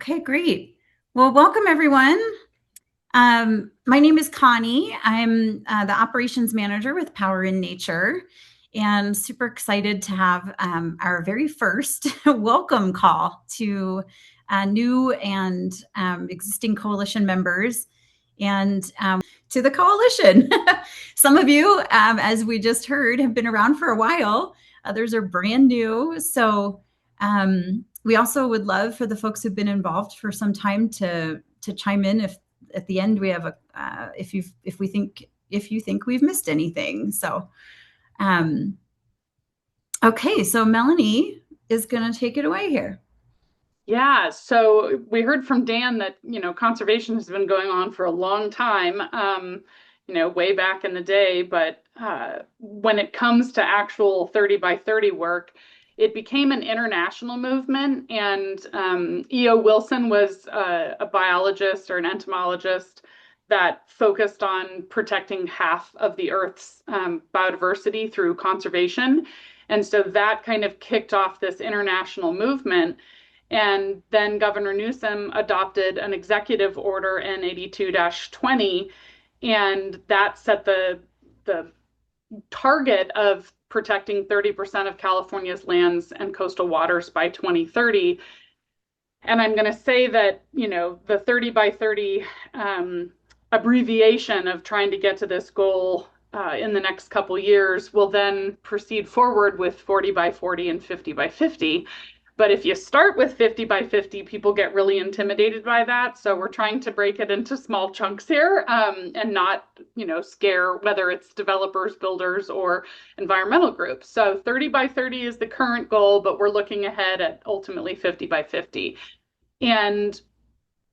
Okay, great. Well, welcome everyone. My name is Connie. I'm the operations manager with Power in Nature, and super excited to have our very first welcome call to new and existing coalition members and to the coalition. Some of you, as we just heard, have been around for a while. Others are brand new. So we also would love for the folks who've been involved for some time to chime in if at the end we have a if you think we've missed anything. So okay, so Melanie is going to take it away here. Yeah, so we heard from Dan that, conservation has been going on for a long time, way back in the day. But when it comes to actual 30 by 30 work, it became an international movement. And E.O. Wilson was a biologist or an entomologist that focused on protecting half of the Earth's biodiversity through conservation. And so that kind of kicked off this international movement. And then Governor Newsom adopted an executive order N82-20, and that set the target of protecting 30% of California's lands and coastal waters by 2030. And I'm going to say that, the 30 by 30 abbreviation of trying to get to this goal in the next couple years will then proceed forward with 40 by 40 and 50 by 50. But if you start with 50 by 50, people get really intimidated by that. So we're trying to break it into small chunks here and not, scare whether it's developers, builders, or environmental groups. So 30 by 30 is the current goal, but we're looking ahead at ultimately 50 by 50. And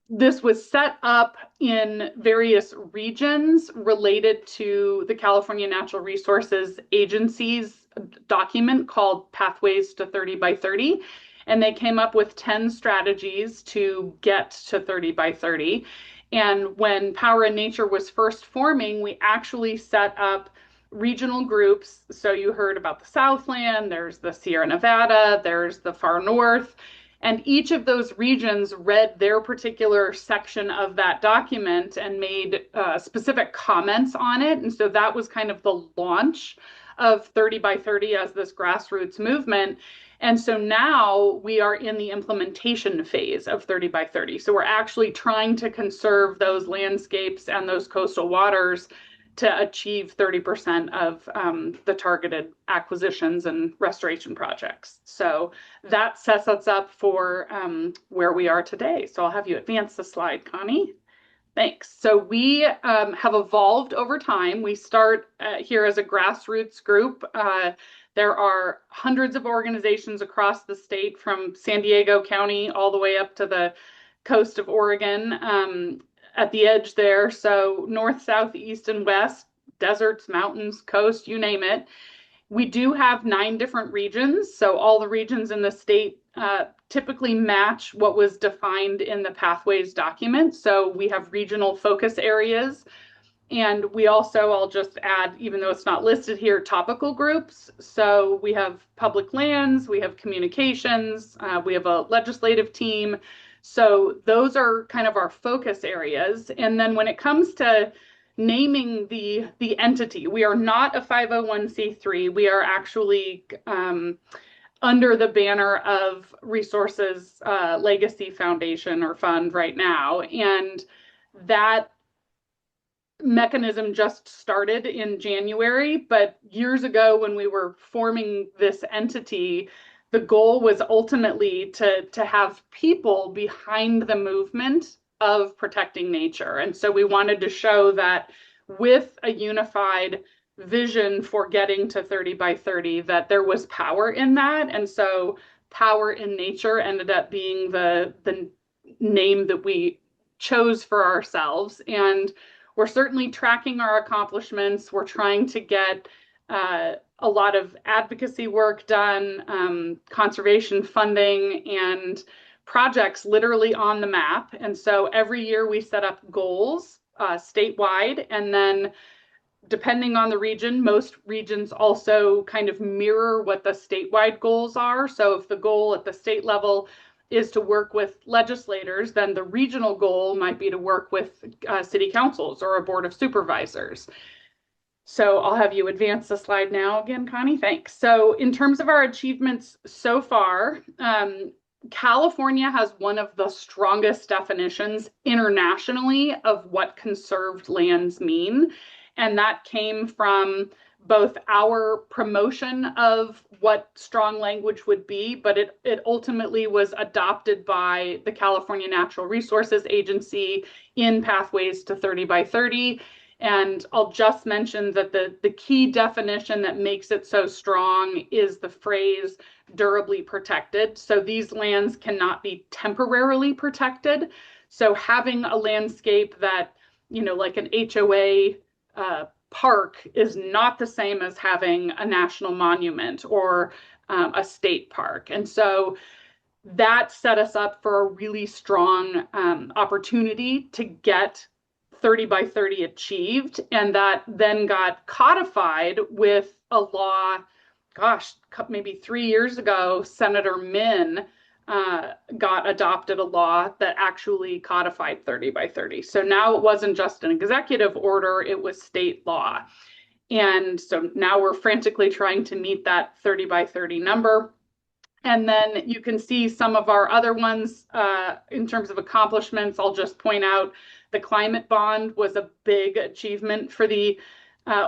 this was set up in various regions related to the California Natural Resources Agency's document called Pathways to 30 by 30. And they came up with 10 strategies to get to 30 by 30. And when Power in Nature was first forming, we actually set up regional groups. So you heard about the Southland, there's the Sierra Nevada, there's the far north. And each of those regions read their particular section of that document and made specific comments on it. And so that was kind of the launch of 30 by 30 as this grassroots movement. And so now we are in the implementation phase of 30 by 30. So we're actually trying to conserve those landscapes and those coastal waters to achieve 30% of the targeted acquisitions and restoration projects. So that sets us up for where we are today. So I'll have you advance the slide, Connie. Thanks. So we have evolved over time. We start here as a grassroots group. There are hundreds of organizations across the state from San Diego County all the way up to the coast of Oregon at the edge there. So north, south, east, and west, deserts, mountains, coast, you name it. We do have 9 different regions. So all the regions in the state typically match what was defined in the Pathways document. So we have regional focus areas. And we also, I'll just add, even though it's not listed here, topical groups. So we have public lands, we have communications, we have a legislative team. So those are kind of our focus areas. And then when it comes to naming the entity, we are not a 501c3. We are actually under the banner of Resources Legacy Foundation or Fund right now. And that mechanism just started in January, but years ago when we were forming this entity, the goal was ultimately to have people behind the movement of protecting nature. And so we wanted to show that with a unified vision for getting to 30 by 30, that there was power in that. And so Power in Nature ended up being the name that we chose for ourselves. And we're certainly tracking our accomplishments. We're trying to get a lot of advocacy work done, conservation funding, and projects literally on the map. And so every year we set up goals statewide, and then depending on the region, most regions also kind of mirror what the statewide goals are. So if the goal at the state level is to work with legislators, then the regional goal might be to work with city councils or a board of supervisors. So I'll have you advance the slide now again, Connie. Thanks. So in terms of our achievements so far, California has one of the strongest definitions internationally of what conserved lands mean. And that came from both our promotion of what strong language would be, but it ultimately was adopted by the California Natural Resources Agency in Pathways to 30 by 30. And I'll just mention that the key definition that makes it so strong is the phrase durably protected. So these lands cannot be temporarily protected. So having a landscape that, like an HOA park is not the same as having a national monument or a state park. And so that set us up for a really strong opportunity to get 30 by 30 achieved. And that then got codified with a law, gosh, maybe 3 years ago, Senator Min got adopted a law that actually codified 30 by 30. So now it wasn't just an executive order, it was state law. And so now we're frantically trying to meet that 30 by 30 number. And then you can see some of our other ones in terms of accomplishments. I'll just point out the climate bond was a big achievement for the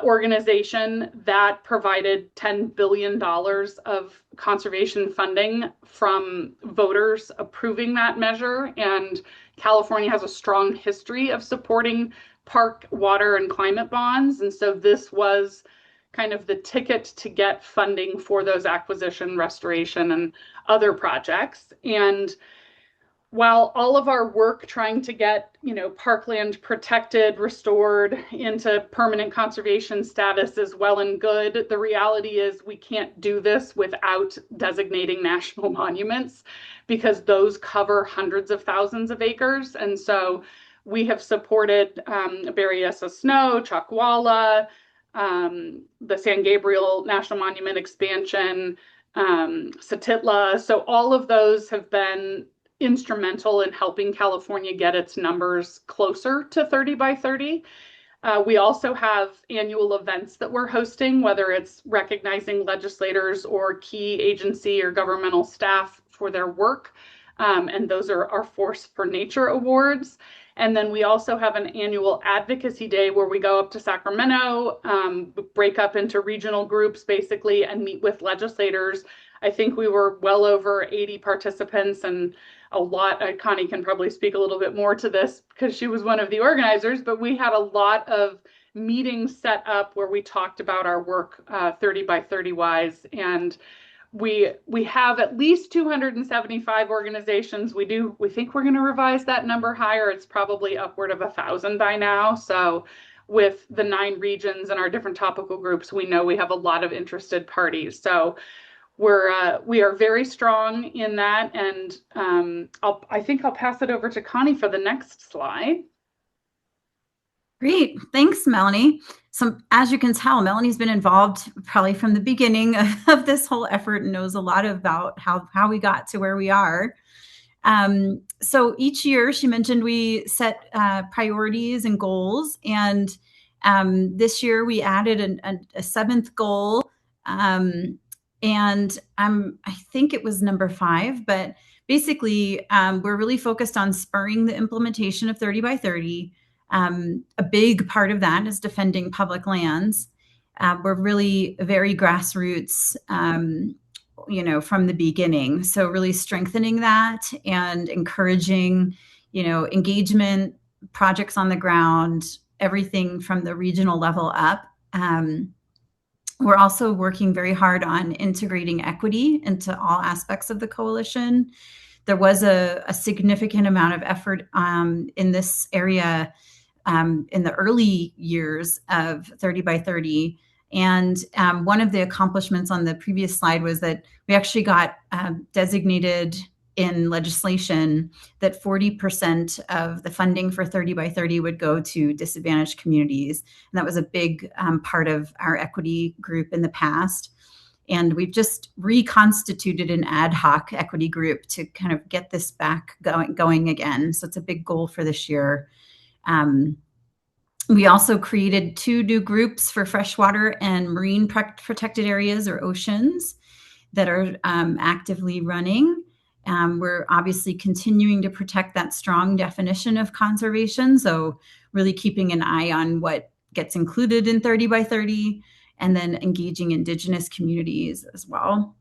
organization that provided $10 billion of conservation funding from voters approving that measure. And California has a strong history of supporting park, water, and climate bonds. And so this was kind of the ticket to get funding for those acquisition, restoration, and other projects. And while all of our work trying to get, parkland protected, restored into permanent conservation status is well and good, the reality is we can't do this without designating national monuments because those cover hundreds of thousands of acres. And so we have supported Berryessa Snow, Chuckwalla, the San Gabriel National Monument expansion, Satitla. So all of those have been instrumental in helping California get its numbers closer to 30 by 30. We also have annual events that we're hosting, whether it's recognizing legislators or key agency or governmental staff for their work. And those are our Force for Nature awards. And then we also have an annual advocacy day where we go up to Sacramento, break up into regional groups basically, and meet with legislators. I think we were well over 80 participants and a lot. Connie can probably speak a little bit more to this because she was one of the organizers, but we had a lot of meetings set up where we talked about our work 30 by 30 wise. And we have at least 275 organizations. We think we're going to revise that number higher. It's probably upward of 1,000 by now. So with the 9 regions and our different topical groups, we know we have a lot of interested parties. So we are very strong in that. And I think I'll pass it over to Connie for the next slide. Great. Thanks, Melanie. So as you can tell, Melanie's been involved probably from the beginning of this whole effort and knows a lot about how we got to where we are. So each year, she mentioned we set priorities and goals. And this year we added a 7th goal. And I think it was number 5, but basically we're really focused on spurring the implementation of 30 by 30. A big part of that is defending public lands. We're really very grassroots, from the beginning. So really strengthening that and encouraging, engagement, projects on the ground, everything from the regional level up. We're also working very hard on integrating equity into all aspects of the coalition. There was a significant amount of effort in this area in the early years of 30 by 30. And one of the accomplishments on the previous slide was that we actually got designated in legislation that 40% of the funding for 30 by 30 would go to disadvantaged communities. And that was a big part of our equity group in the past. And we've just reconstituted an ad hoc equity group to kind of get this back going again. So it's a big goal for this year. We also created 2 new groups for freshwater and marine protected areas or oceans that are actively running. We're obviously continuing to protect that strong definition of conservation. So really keeping an eye on what gets included in 30 by 30 and then engaging Indigenous communities as well.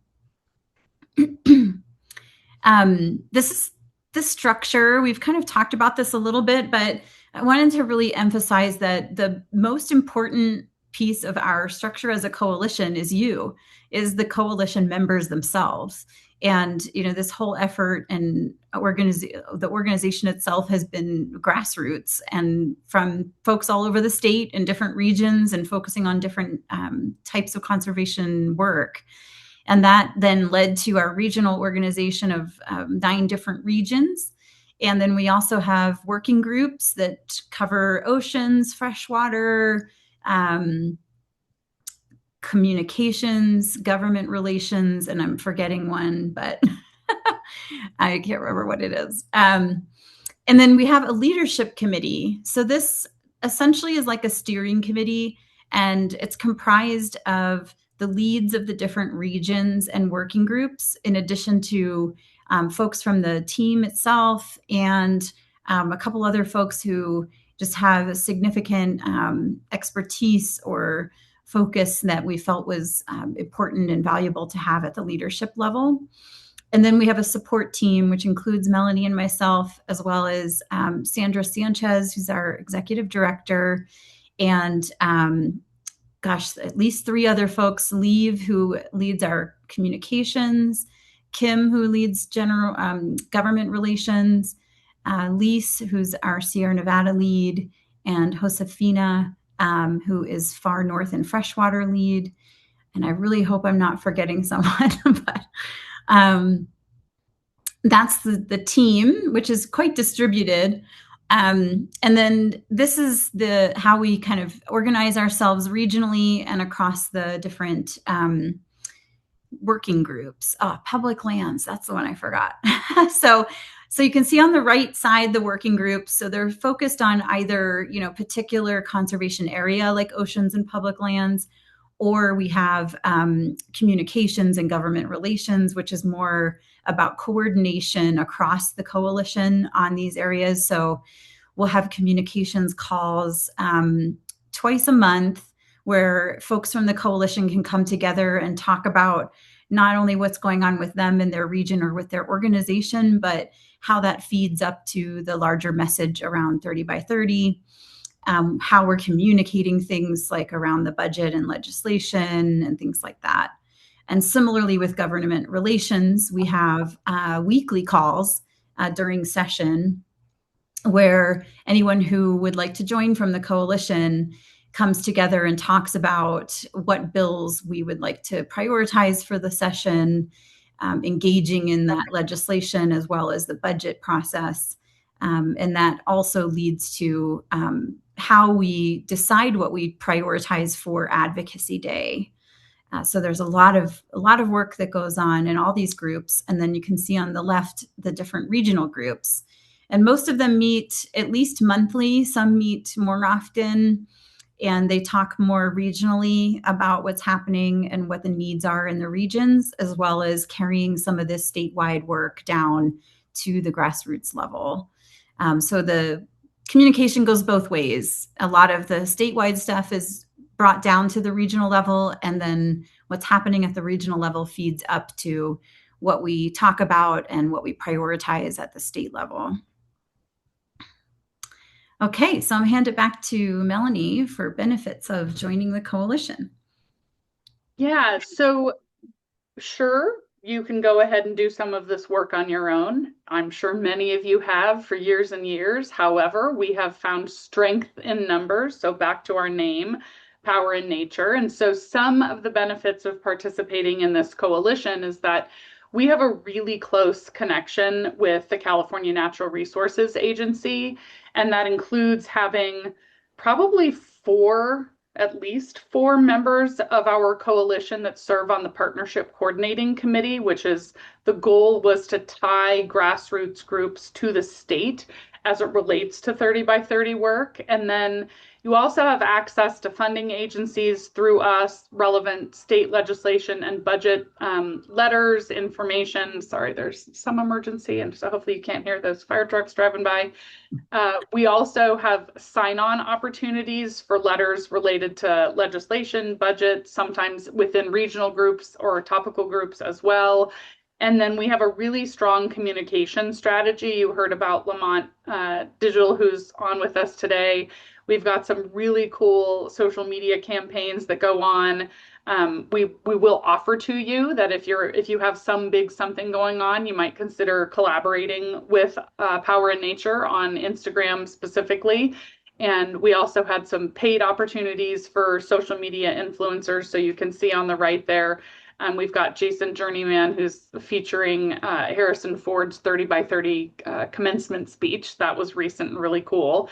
This is the structure. We've kind of talked about this a little bit, but I wanted to really emphasize that the most important piece of our structure as a coalition is the coalition members themselves. And this whole effort and the organization itself has been grassroots and from folks all over the state in different regions and focusing on different types of conservation work. And that then led to our regional organization of 9 different regions. And then we also have working groups that cover oceans, freshwater, communications, government relations, and I'm forgetting one, but I can't remember what it is. And then we have a leadership committee. So this essentially is like a steering committee, and it's comprised of the leads of the different regions and working groups, in addition to folks from the team itself and a couple other folks who just have a significant expertise or focus that we felt was important and valuable to have at the leadership level. And then we have a support team, which includes Melanie and myself, as well as Sandra Sanchez, who's our executive director, and at least 3 other folks, Leave, who leads our communications, Kim, who leads general government relations, Lise, who's our Sierra Nevada lead, and Josefina, who is far north and freshwater lead. And I really hope I'm not forgetting someone, but that's the team, which is quite distributed. And then this is how we kind of organize ourselves regionally and across the different working groups. Public lands, that's the one I forgot. So you can see on the right side the working groups. So they're focused on either particular conservation area like oceans and public lands, or we have communications and government relations, which is more about coordination across the coalition on these areas. So we'll have communications calls twice a month where folks from the coalition can come together and talk about not only what's going on with them in their region or with their organization, but how that feeds up to the larger message around 30 by 30. How we're communicating things like around the budget and legislation and things like that. And similarly with government relations, we have weekly calls during session where anyone who would like to join from the coalition comes together and talks about what bills we would like to prioritize for the session, engaging in that legislation as well as the budget process. And that also leads to how we decide what we prioritize for Advocacy Day. So there's a lot of work that goes on in all these groups. And then you can see on the left the different regional groups. And most of them meet at least monthly. Some meet more often, and they talk more regionally about what's happening and what the needs are in the regions, as well as carrying some of this statewide work down to the grassroots level. So the communication goes both ways. A lot of the statewide stuff is brought down to the regional level, and then what's happening at the regional level feeds up to what we talk about and what we prioritize at the state level. Okay, so I'm hand it back to Melanie for benefits of joining the coalition. Yeah, so sure, you can go ahead and do some of this work on your own. I'm sure many of you have for years and years. However, we have found strength in numbers. So back to our name, Power in Nature. And so some of the benefits of participating in this coalition is that we have a really close connection with the California Natural Resources Agency, and that includes having probably 4 at least 4 members of our coalition that serve on the partnership coordinating committee, which is the goal was to tie grassroots groups to the state as it relates to 30 by 30 work. And then you also have access to funding agencies through us, relevant state legislation and budget letters, information. Sorry, there's some emergency, and so hopefully you can't hear those fire trucks driving by. We also have sign-on opportunities for letters related to legislation, budget, sometimes within regional groups or topical groups as well. And then we have a really strong communication strategy. You heard about Lamont Digital, who's on with us today. We've got some really cool social media campaigns that go on. We will offer to you that if you have some big something going on, you might consider collaborating with Power in Nature on Instagram specifically. And we also had some paid opportunities for social media influencers. So you can see on the right there, we've got Jason Journeyman, who's featuring Harrison Ford's 30 by 30 commencement speech. That was recent and really cool.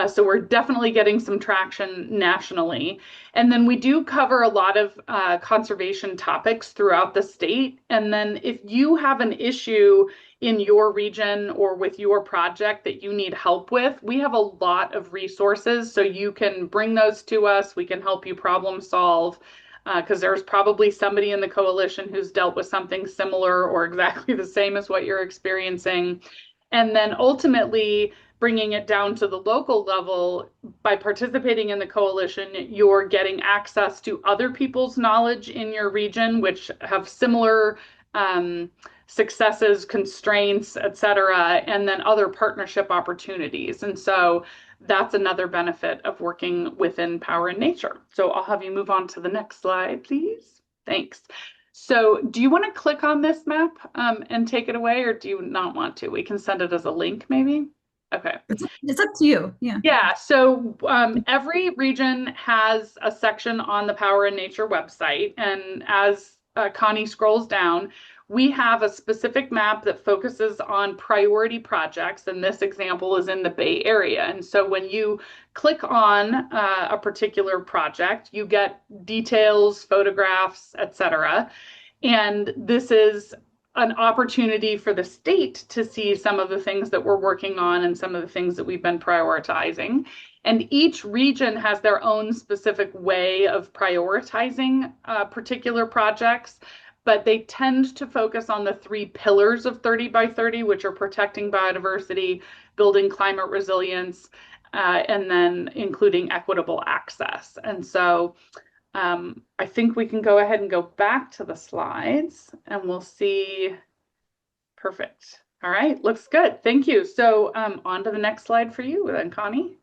So we're definitely getting some traction nationally. And then we do cover a lot of conservation topics throughout the state. And then if you have an issue in your region or with your project that you need help with, we have a lot of resources. So you can bring those to us. We can help you problem solve. Because there's probably somebody in the coalition who's dealt with something similar or exactly the same as what you're experiencing. And then ultimately, bringing it down to the local level, by participating in the coalition, you're getting access to other people's knowledge in your region, which have similar successes, constraints, et cetera, and then other partnership opportunities. And so that's another benefit of working within Power in Nature. So I'll have you move on to the next slide, please. Thanks. So do you want to click on this map and take it away, or do you not want to? We can send it as a link, maybe. Okay. It's up to you. Yeah. Yeah, so every region has a section on the Power in Nature website. And as Connie scrolls down, we have a specific map that focuses on priority projects. And this example is in the Bay Area. And so when you click on a particular project, you get details, photographs, etc. And this is an opportunity for the state to see some of the things that we're working on and some of the things that we've been prioritizing. And each region has their own specific way of prioritizing particular projects, but they tend to focus on the 3 pillars of 30 by 30, which are protecting biodiversity, building climate resilience, and then including equitable access. And so I think we can go ahead and go back to the slides and we'll see. Perfect. All right, looks good. Thank you. So on to the next slide for you then, Connie.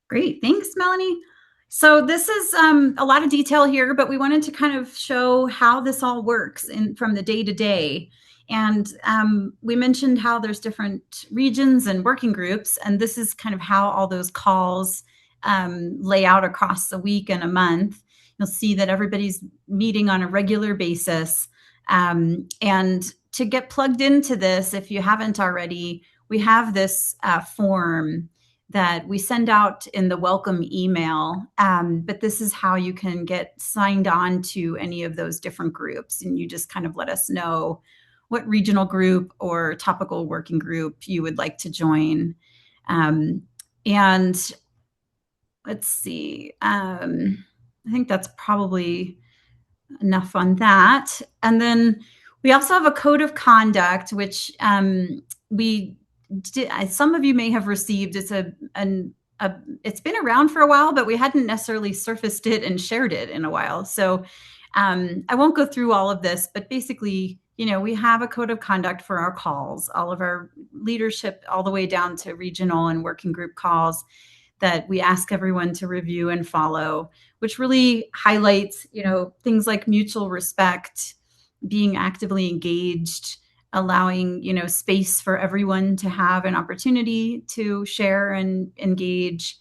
Great. Thanks, Melanie. So this is a lot of detail here, but we wanted to kind of show how this all works from the day to day. And we mentioned how there's different regions and working groups, and this is kind of how all those calls lay out across a week and a month. You'll see that everybody's meeting on a regular basis. And to get plugged into this, if you haven't already, we have this form that we send out in the welcome email. But this is how you can get signed on to any of those different groups. And you just kind of let us know what regional group or topical working group you would like to join. And let's see, I think that's probably enough on that. And then we also have a code of conduct, which we did, some of you may have received. It's it's been around for a while, but we hadn't necessarily surfaced it and shared it in a while. So I won't go through all of this, but basically, we have a code of conduct for our calls, all of our leadership, all the way down to regional and working group calls that we ask everyone to review and follow, which really highlights, things like mutual respect, being actively engaged, allowing, space for everyone to have an opportunity to share and engage,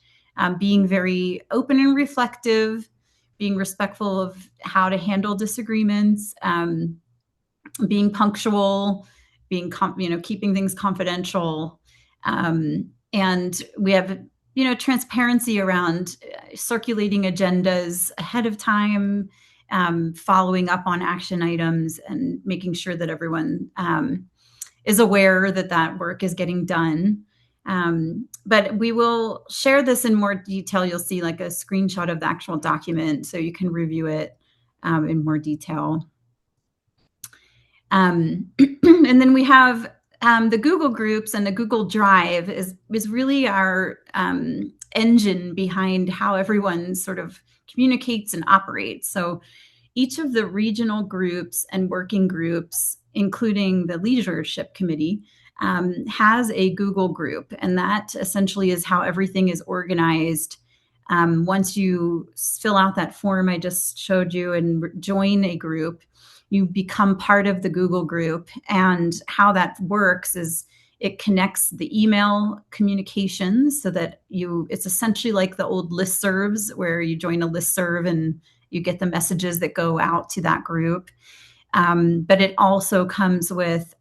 being very open and reflective, being respectful of how to handle disagreements, being punctual, being, keeping things confidential. And we have transparency around circulating agendas ahead of time, following up on action items, and making sure that everyone is aware that that work is getting done. But we will share this in more detail. You'll see like a screenshot of the actual document so you can review it in more detail. And then we have the Google Groups, and the Google Drive is really our engine behind how everyone sort of communicates and operates. So each of the regional groups and working groups, including the leadership committee, has a Google group, and that essentially is how everything is organized. Once you fill out that form I just showed you and join a group, you become part of the Google group. And how that works is it connects the email communications so that it's essentially like the old listservs where you join a listserv and you get the messages that go out to that group. But it also comes with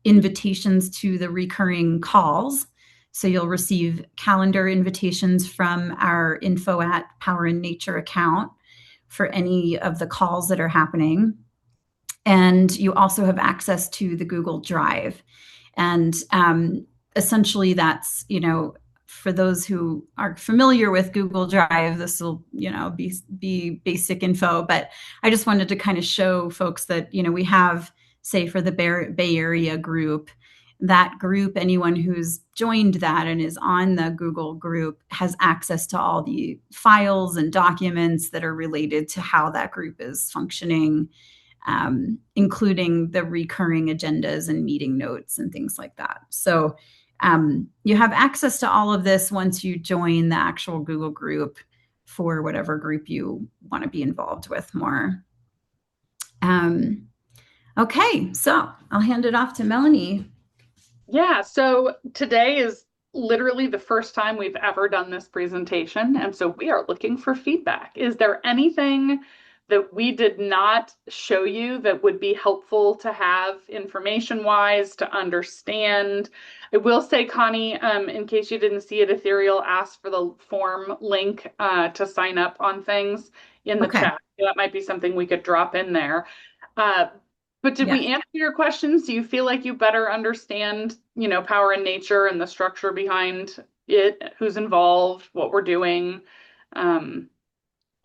invitations to the recurring calls. So you'll receive calendar invitations from our info at Power in Nature account for any of the calls that are happening. And you also have access to the Google Drive. And essentially that's, for those who are familiar with Google Drive, this will, be basic info, but I just wanted to kind of show folks that, we have, say for the Bay Area group, that group, anyone who's joined that and is on the Google group has access to all the files and documents that are related to how that group is functioning, including the recurring agendas and meeting notes and things like that. So you have access to all of this once you join the actual Google group for whatever group you want to be involved with more. Okay, so I'll hand it off to Melanie. Yeah, so today is literally the first time we've ever done this presentation, and so we are looking for feedback. Is there anything that we did not show you that would be helpful to have information-wise to understand? I will say, Connie, in case you didn't see it, Ethereal asked for the form link to sign up on things in the Okay. chat. That might be something we could drop in there. Uh, but did Yeah. we answer your questions? Do you feel like you better understand, Power in Nature and the structure behind it, who's involved, what we're doing?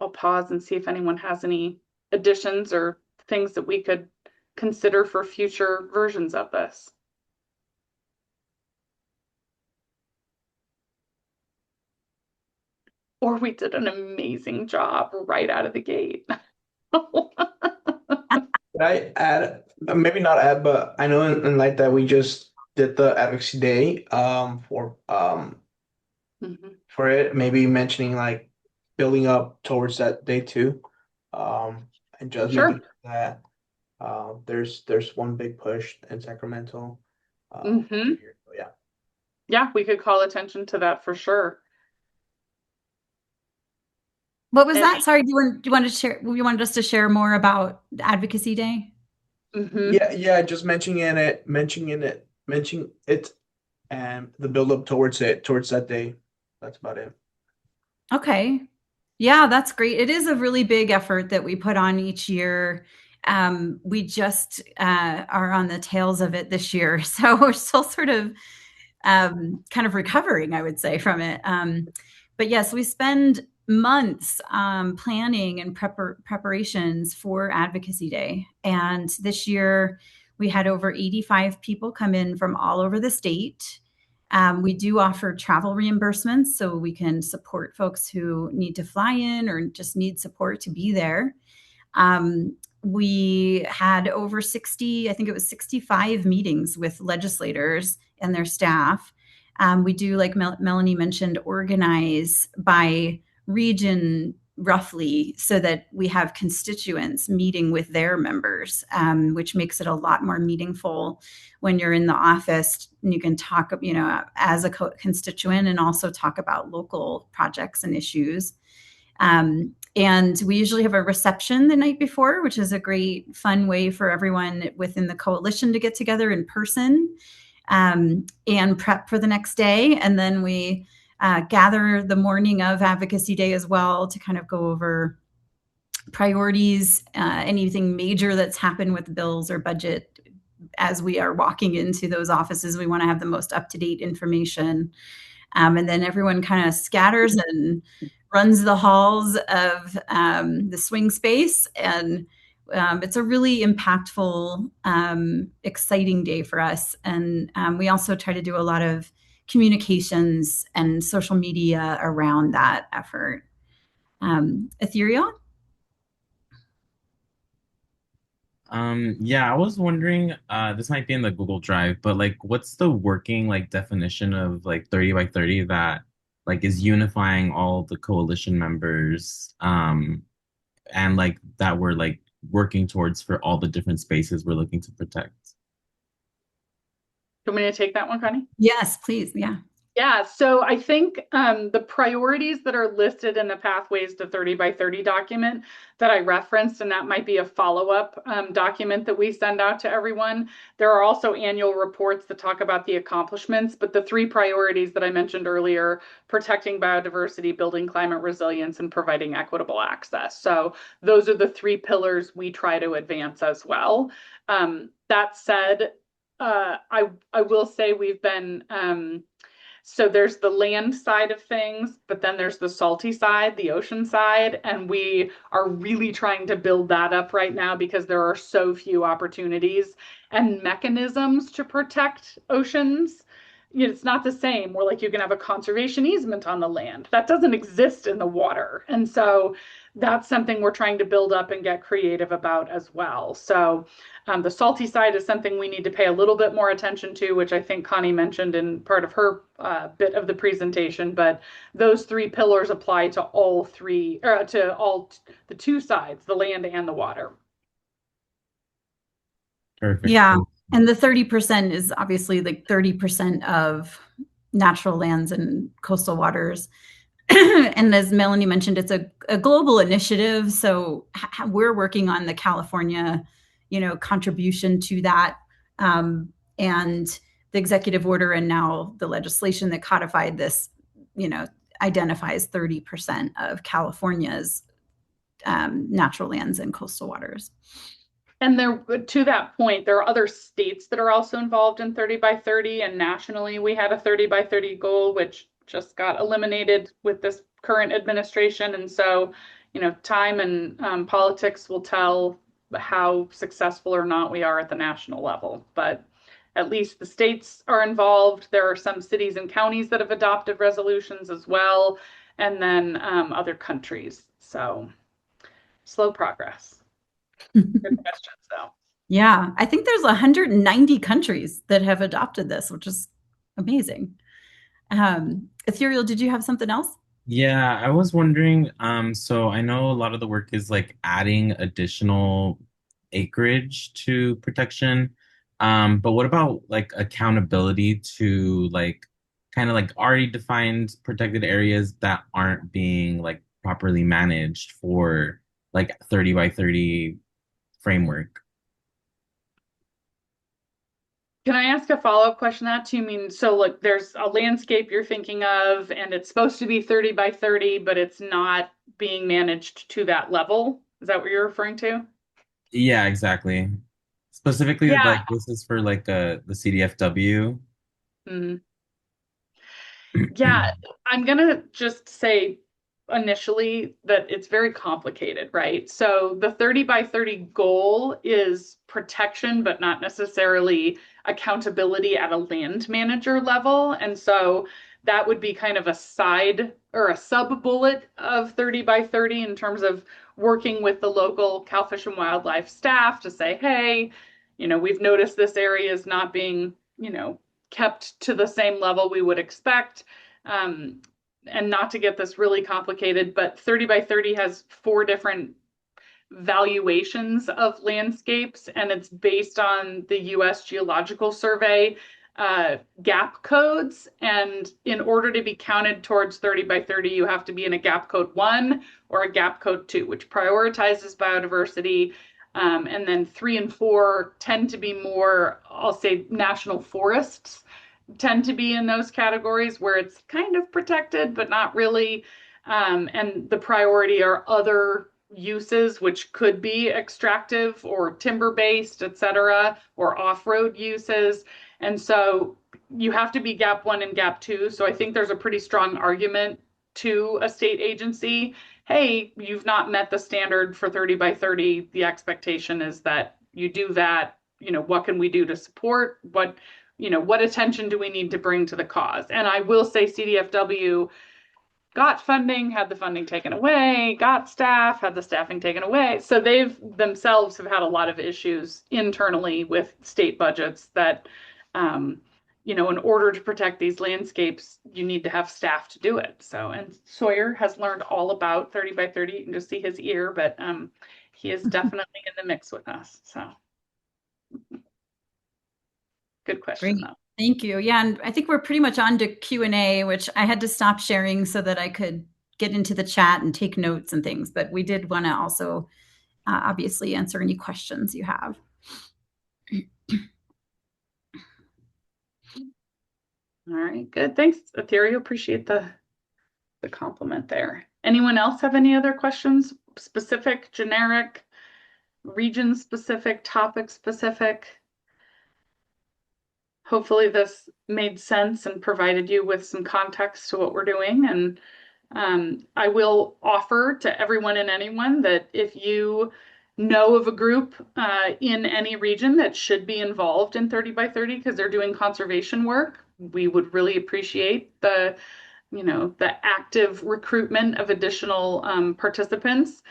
I'll pause and see if anyone has any additions or things that we could consider for future versions of this. Or we did an amazing job right out of the gate. Could I add, maybe not add, but I know in light that we just did the advocacy day Mhm. for it, maybe mentioning like building up towards that day too. And just Sure. making sure that there's one big push in Sacramento Hmm. here. So yeah. Yeah, we could call attention to that for sure. What was And that? Sorry, do you want to share? You wanted us to share more about Advocacy Day? mhm. Yeah, just mentioning it and the build up towards that day. That's about it. Okay. Yeah, that's great. It is a really big effort that we put on each year. We just are on the tails of it this year. So we're still sort of kind of recovering, I would say, from it. But yes, we spend months planning and preparations for Advocacy Day. And this year we had over 85 people come in from all over the state. We do offer travel reimbursements so we can support folks who need to fly in or just need support to be there. We had over 60, I think it was 65 meetings with legislators and their staff. We do, like Melanie mentioned, organize by region roughly so that we have constituents meeting with their members, which makes it a lot more meaningful when you're in the office and you can talk, as a constituent and also talk about local projects and issues. And we usually have a reception the night before, which is a great, fun way for everyone within the coalition to get together in person and prep for the next day. And then we gather the morning of Advocacy Day as well to kind of go over priorities, anything major that's happened with bills or budget. As we are walking into those offices, we want to have the most up-to-date information. And then everyone kind of scatters and runs the halls of the swing space. And it's a really impactful, exciting day for us. And we also try to do a lot of communications and social media around that effort. Ethereal? Yeah, I was wondering, this might be in the Google Drive, but like what's the working like definition of like 30 by 30 that like is unifying all the coalition members and like that we're like working towards for all the different spaces we're looking to protect? Do you want me to take that one, Connie? Yes, please. Yeah. Yeah, so I think the priorities that are listed in the Pathways to 30 by 30 document that I referenced, and that might be a follow-up document that we send out to everyone. There are also annual reports that talk about the accomplishments, but the three priorities that I mentioned earlier, protecting biodiversity, building climate resilience, and providing equitable access. So those are the three pillars we try to advance as well. That said, I will say we've been so there's the land side of things, but then there's the salty side, the ocean side, and we are really trying to build that up right now because there are so few opportunities and mechanisms to protect oceans. You know, it's not the same. Where like you can have a conservation easement on the land. That doesn't exist in the water. And so that's something we're trying to build up and get creative about as well. So the salty side is something we need to pay a little bit more attention to, which I think Connie mentioned in part of her bit of the presentation. But those three pillars apply to all three, or to all the two sides, the land and the water. Perfect. Yeah. And the 30% is obviously like 30% of natural lands and coastal waters. And as Melanie mentioned, it's a global initiative. So we're working on the California, contribution to that. And the executive order and now the legislation that codified this, identifies 30% of California's natural lands and coastal waters. And there, to that point, there are other states that are also involved in 30 by 30, and nationally we had a 30 by 30 goal, which just got eliminated with this current administration. And so, time and politics will tell how successful or not we are at the national level. But at least the states are involved. There are some cities and counties that have adopted resolutions as well, and then other countries. So slow progress. Good question, though. Yeah, I think there's 190 countries that have adopted this, which is amazing. Ethereal, did you have something else? Yeah, I was wondering, so I know a lot of the work is like adding additional acreage to protection. But what about like accountability to like kind of like already defined protected areas that aren't being like properly managed for like 30 by 30 framework? Can I ask a follow-up question to that? You mean, so like there's a landscape you're thinking of and it's supposed to be 30 by 30, but it's not being managed to that level? Is that what you're referring to? Yeah, exactly. Specifically, Yeah. like this is for like the CDFW. Mhm. Yeah, I'm gonna just say initially that it's very complicated, right? So the 30 by 30 goal is protection, but not necessarily accountability at a land manager level. And so that would be kind of a side or a sub bullet of 30 by 30 in terms of working with the local Cal Fish and Wildlife staff to say, hey, we've noticed this area is not being, kept to the same level we would expect. Um, and not to get this really complicated, but 30 by 30 has 4 different valuations of landscapes, and it's based on the US Geological Survey gap codes. And in order to be counted towards 30 by 30, you have to be in a gap code 1 or a gap code 2, which prioritizes biodiversity. And then 3 and 4 tend to be more, I'll say, national forests. tend to be in those categories where it's kind of protected, but not really. And the priority are other uses, which could be extractive or timber based, et cetera, or off road uses. And so you have to be gap one and gap two. So I think there's a pretty strong argument to a state agency. Hey, you've not met the standard for 30 by 30. The expectation is that you do that. What can we do to support? What attention do we need to bring to the cause? And I will say CDFW got funding, had the funding taken away, got staff, had the staffing taken away. So they've themselves have had a lot of issues internally with state budgets that, in order to protect these landscapes, you need to have staff to do it. So, and Sawyer has learned all about 30 by 30. You can just see his ear, but he is definitely in the mix with us. So good question, Great. though. Thank you. Yeah, and I think we're pretty much on to Q&A, which I had to stop sharing so that I could get into the chat and take notes and things. But we did want to also obviously answer any questions you have. All right, good. Thanks, Ethereal. Appreciate the compliment there. Anyone else have any other questions? Specific, generic, region specific, topic specific? Hopefully this made sense and provided you with some context to what we're doing. And I will offer to everyone and anyone that if you know of a group in any region that should be involved in 30 by 30 because they're doing conservation work, we would really appreciate the active recruitment of additional participants.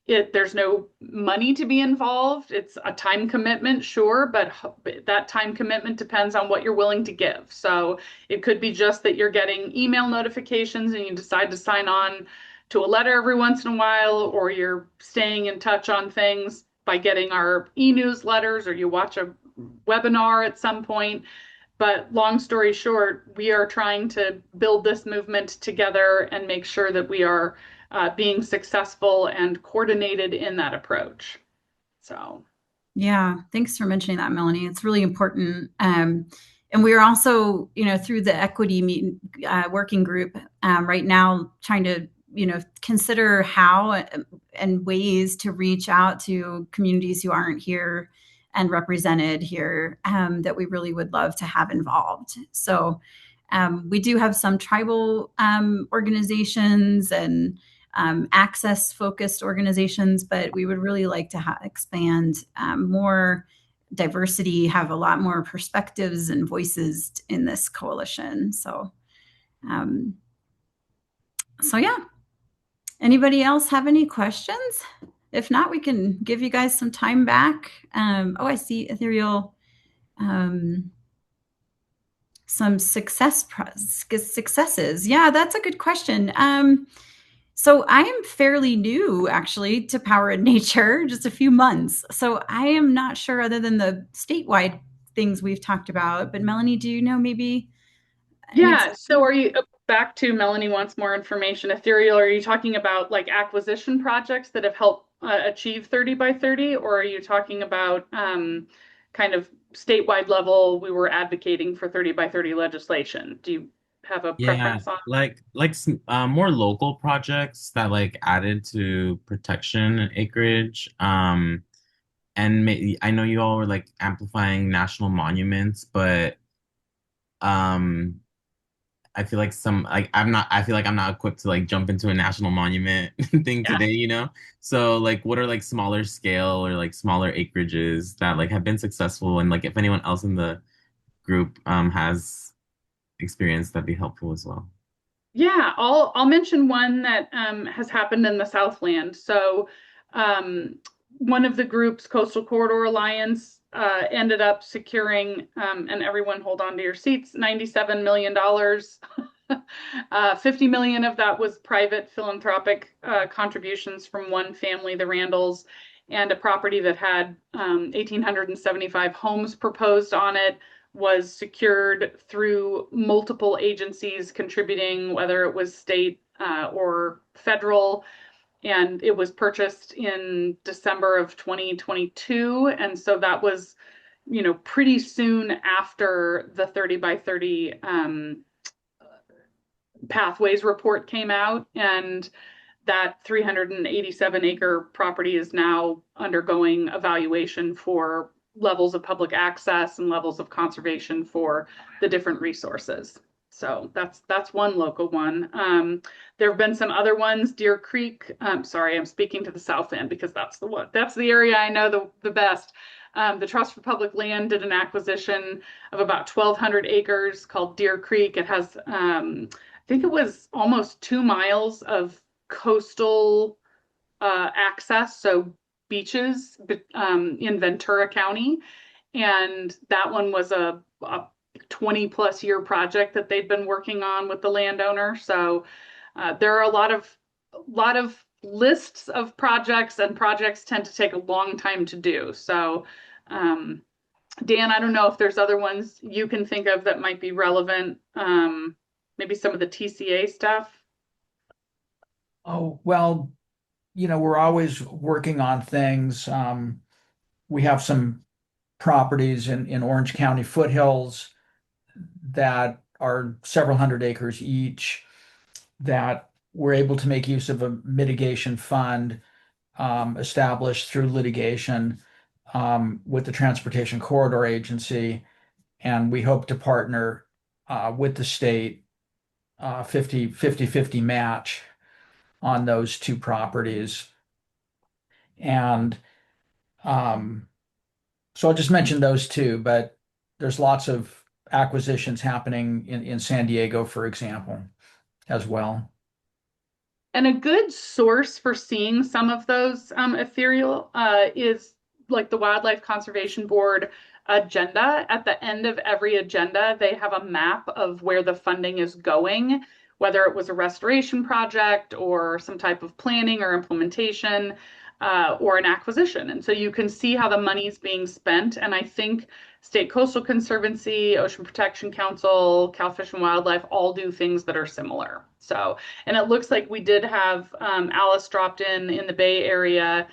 There's no money to be involved. It's a time commitment, sure, but that time commitment depends on what you're willing to give. So it could be just that you're getting email notifications and you decide to sign on to a letter every once in a while, or you're staying in touch on things by getting our e-newsletters, or you watch a webinar at some point. But long story short, we are trying to build this movement together and make sure that we are being successful and coordinated in that approach. So, yeah, thanks for mentioning that, Melanie. It's really important. And we are also, through the equity working group right now, trying to, consider how and ways to reach out to communities who aren't here and represented here that we really would love to have involved. So we do have some tribal organizations and access focused organizations, but we would really like to expand more diversity, have a lot more perspectives and voices in this coalition. So yeah. Anybody else have any questions? If not, we can give you guys some time back. I see Ethereal. Some successes. Yeah, that's a good question. So I am fairly new actually to Power in Nature, just a few months. So I am not sure other than the statewide things we've talked about, but Melanie, do you know maybe? yeah. So are you back to Melanie wants more information? Ethereal, are you talking about like acquisition projects that have helped achieve 30 by 30, or are you talking about kind of statewide level? We were advocating for 30 by 30 legislation. Do you have a Yeah, preference on? like some more local projects that like added to protection acreage. And I know you all were like amplifying national monuments, but um I feel like I feel like I'm not equipped to like jump into a national monument thing Yeah. today, you know? So like what are like smaller scale or like smaller acreages that like have been successful, and like if anyone else in the group has experience, that'd be helpful as well. Yeah, I'll mention one that has happened in the Southland. So, um, one of the groups, Coastal Corridor Alliance, ended up securing, and everyone hold on to your seats, $97 million. 50 million of that was private philanthropic contributions from one family, the Randalls, and a property that had 1,875 homes proposed on it was secured through multiple agencies contributing, whether it was state or federal. And it was purchased in December of 2022. And so that was, pretty soon after the 30 by 30 pathways report came out, and that 387-acre property is now undergoing evaluation for levels of public access and levels of conservation for the different resources. So that's one local one. There have been some other ones. Deer Creek. Sorry, I'm speaking to the south end because that's the area I know the best. The Trust for Public Land did an acquisition of about 1,200 acres called Deer Creek. It has, I think it was almost 2 miles of coastal access, so beaches in Ventura County. And that one was a 20 plus year project that they'd been working on with the landowner. So there are a lot of lists of projects, and projects tend to take a long time to do. So um, Dan, I don't know if there's other ones you can think of that might be relevant. Maybe some of the TCA stuff. Oh, well, we're always working on things. We have some properties in Orange County foothills that are several hundred acres each that we're able to make use of a mitigation fund established through litigation with the Transportation Corridor Agency. And we hope to partner with the state 50 match on those two properties. And um, so I'll just mention those two, but there's lots of acquisitions happening in San Diego, for example, as well. And a good source for seeing some of those ethereal is like the Wildlife Conservation Board agenda. At the end of every agenda, they have a map of where the funding is going, whether it was a restoration project or some type of planning or implementation or an acquisition. And so you can see how the money is being spent. And I think State Coastal Conservancy, Ocean Protection Council, Cal Fish and Wildlife all do things that are similar. So, and it looks like we did have Alice dropped in the Bay Area,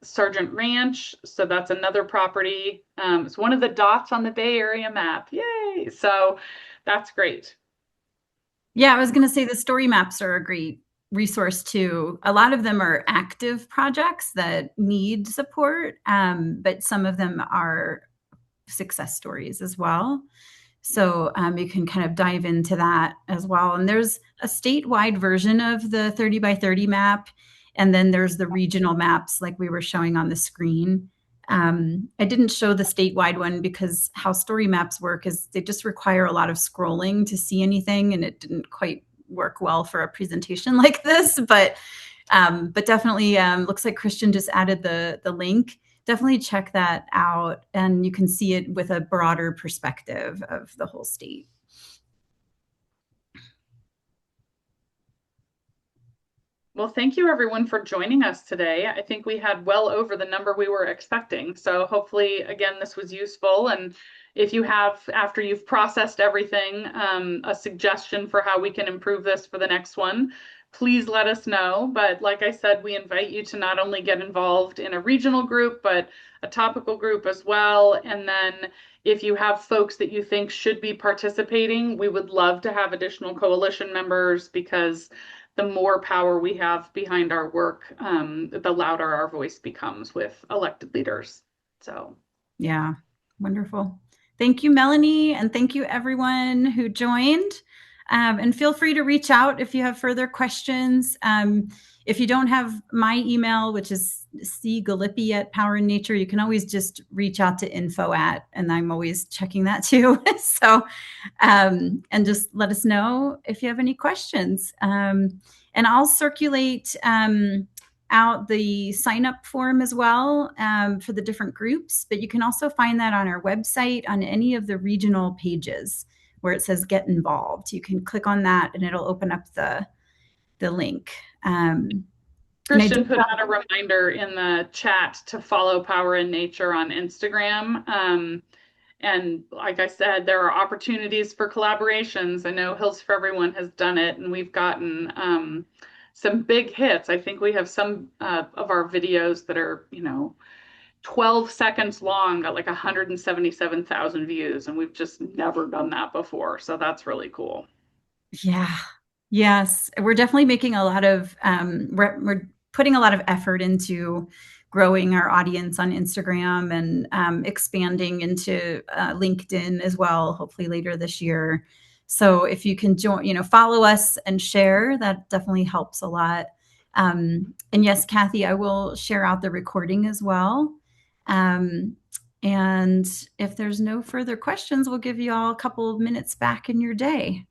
Sergeant Ranch. So that's another property. It's one of the dots on the Bay Area map. Yay! So that's great. Yeah, I was going to say the story maps are a great resource too. A lot of them are active projects that need support, but some of them are success stories as well. So you can kind of dive into that as well. And there's a statewide version of the 30 by 30 map. And then there's the regional maps like we were showing on the screen. I didn't show the statewide one because how story maps work is they just require a lot of scrolling to see anything, and it didn't quite work well for a presentation like this. But definitely looks like Christian just added the link. Definitely check that out, and you can see it with a broader perspective of the whole state. Well, thank you everyone for joining us today. I think we had well over the number we were expecting. So hopefully, again, this was useful. And if you have, after you've processed everything, a suggestion for how we can improve this for the next one, please let us know. But like I said, we invite you to not only get involved in a regional group, but a topical group as well. And then if you have folks that you think should be participating, we would love to have additional coalition members, because the more power we have behind our work, the louder our voice becomes with elected leaders. So, yeah, wonderful. Thank you, Melanie, and thank you everyone who joined. And feel free to reach out if you have further questions. If you don't have my email, which is cgalippi@Power in Nature, you can always just reach out to info@, and I'm always checking that too. So, and just let us know if you have any questions. And I'll circulate out the sign up form as well for the different groups, but you can also find that on our website on any of the regional pages where it says get involved. You can click on that and it'll open up the link. Christian put out a reminder in the chat to follow Power in Nature on Instagram. And like I said, there are opportunities for collaborations. I know Hills for Everyone has done it, and we've gotten some big hits. I think we have some of our videos that are, 12 seconds long, got like 177,000 views, and we've just never done that before. So that's really cool. Yeah. Yes. We're definitely making a lot of, we're putting a lot of effort into growing our audience on Instagram and expanding into LinkedIn as well, hopefully later this year. So if you can join, follow us and share, that definitely helps a lot. And yes, Kathy, I will share out the recording as well. Um, and if there's no further questions, we'll give you all a couple of minutes back in your day.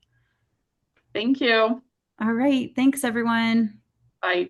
Thank you. All right. Thanks, everyone. Bye.